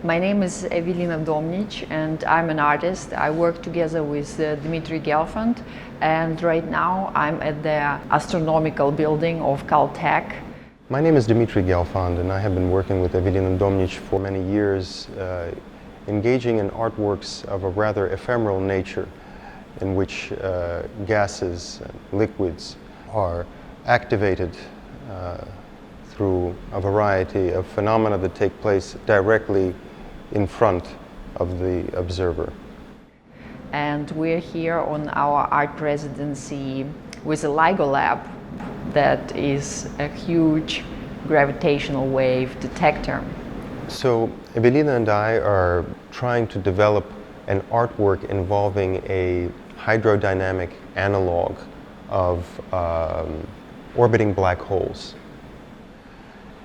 My name is Evelina Domnitch and I'm an artist. I work together with Dmitry Gelfand, and right now I'm at the astronomical building of CalTech. My name is Dmitry Gelfand and I have been working with Evelina Domnitch for many years, engaging in artworks of a rather ephemeral nature in which gases and liquids are activated through a variety of phenomena that take place directly in front of the observer. And we're here on our art residency with a LIGO lab that is a huge gravitational wave detector. So Evelina and I are trying to develop an artwork involving a hydrodynamic analog of orbiting black holes.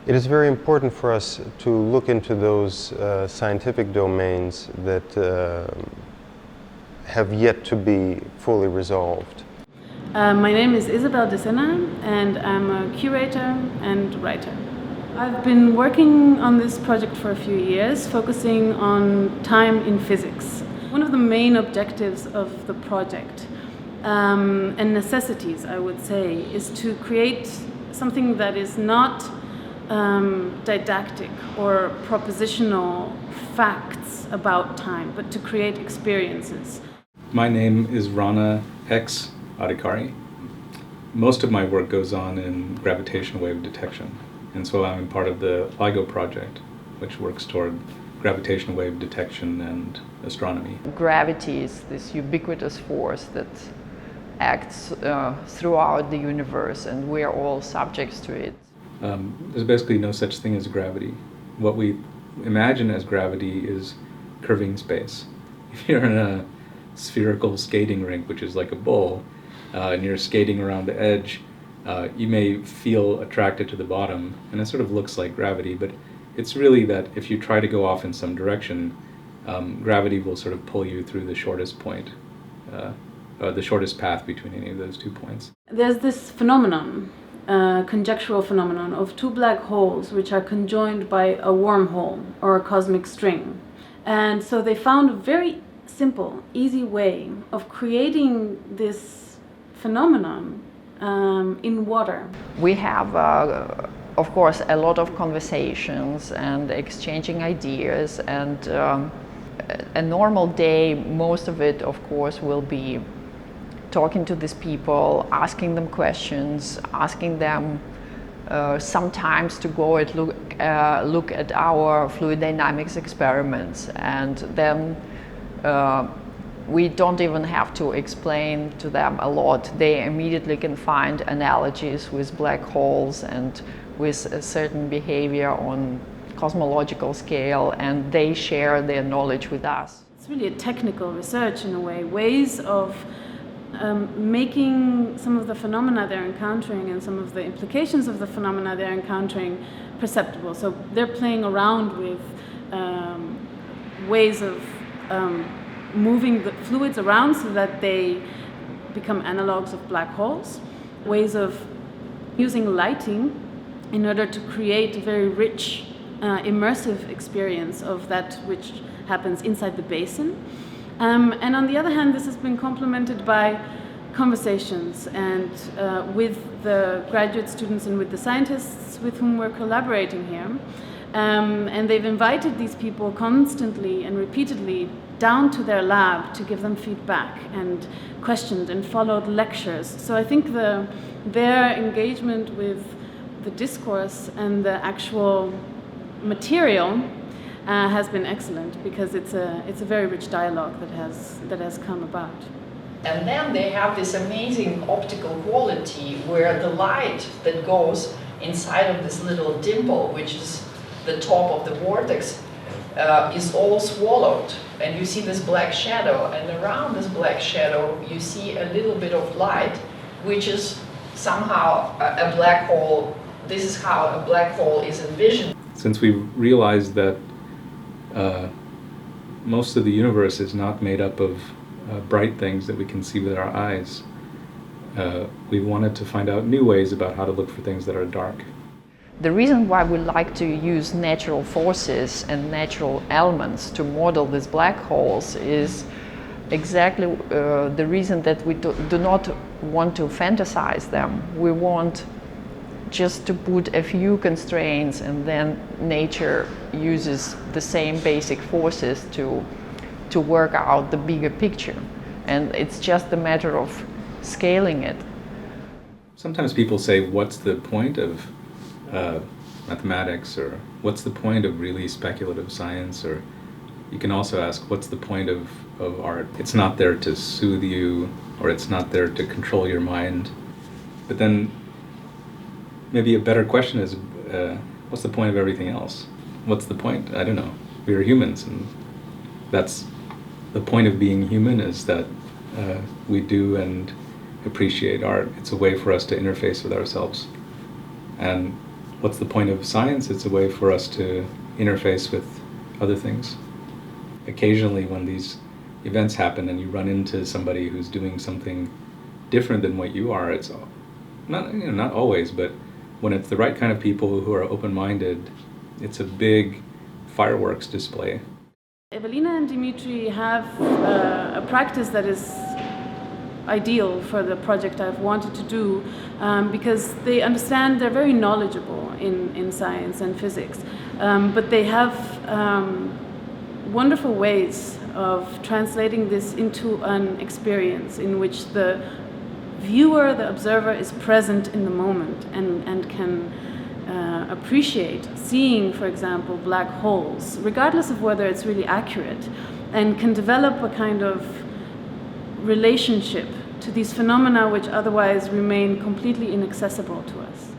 It is very important for us to look into those scientific domains that have yet to be fully resolved. My name is Isabel and I'm a curator and writer. I've been working on this project for a few years, focusing on time in physics. One of the main objectives of the project and necessities, I would say, is to create something that is not didactic or propositional facts about time, but to create experiences. My name is Rana X. Adhikari. Most of my work goes on in gravitational wave detection, and so I'm part of the LIGO project, which works toward gravitational wave detection and astronomy. Gravity is this ubiquitous force that acts throughout the universe, and we're all subjects to it. There's basically no such thing as gravity. What we imagine as gravity is curving space. If you're in a spherical skating rink, which is like a bowl, and you're skating around the edge, you may feel attracted to the bottom, and it sort of looks like gravity, but it's really that if you try to go off in some direction, gravity will sort of pull you through the shortest point, the shortest path between any of those 2 points. There's this phenomenon, conjectural phenomenon of two black holes which are conjoined by a wormhole or a cosmic string. And so they found a very simple, easy way of creating this phenomenon in water. We have, of course, a lot of conversations and exchanging ideas, and a normal day, most of it, of course, will be talking to these people, asking them questions, asking them sometimes to go and look at our fluid dynamics experiments, and then we don't even have to explain to them a lot. They immediately can find analogies with black holes and with a certain behavior on cosmological scale, and they share their knowledge with us. It's really a technical research in a way, ways of making some of the phenomena they're encountering and some of the implications of the phenomena they're encountering perceptible. So they're playing around with ways of moving the fluids around so that they become analogues of black holes, ways of using lighting in order to create a very rich, immersive experience of that which happens inside the basin. And on the other hand, this has been complemented by conversations and with the graduate students and with the scientists with whom we're collaborating here. And they've invited these people constantly and repeatedly down to their lab to give them feedback and questioned and followed lectures. So I think their engagement with the discourse and the actual material has been excellent, because it's a very rich dialogue that has come about. And then they have this amazing optical quality where the light that goes inside of this little dimple, which is the top of the vortex, is all swallowed, and you see this black shadow, and around this black shadow you see a little bit of light, which is somehow a black hole. This is how a black hole is envisioned. Since we realized that most of the universe is not made up of bright things that we can see with our eyes, we wanted to find out new ways about how to look for things that are dark. The reason why we like to use natural forces and natural elements to model these black holes is exactly the reason that we do not want to fantasize them. We want just to put a few constraints, and then nature uses the same basic forces to work out the bigger picture. And it's just a matter of scaling it. Sometimes people say, what's the point of mathematics, or what's the point of really speculative science? Or you can also ask, what's the point of art? It's not there to soothe you, or it's not there to control your mind. But then maybe a better question is, what's the point of everything else? What's the point? I don't know. We are humans, and that's the point of being human, is that we do and appreciate art. It's a way for us to interface with ourselves. And what's the point of science? It's a way for us to interface with other things. Occasionally when these events happen and you run into somebody who's doing something different than what you are, it's not always, but when it's the right kind of people who are open-minded, it's a big fireworks display. Evelina and Dmitry have a practice that is ideal for the project I've wanted to do, because they understand, they're very knowledgeable in science and physics, but they have wonderful ways of translating this into an experience in which the viewer, the observer, is present in the moment and can appreciate seeing, for example, black holes, regardless of whether it's really accurate, and can develop a kind of relationship to these phenomena which otherwise remain completely inaccessible to us.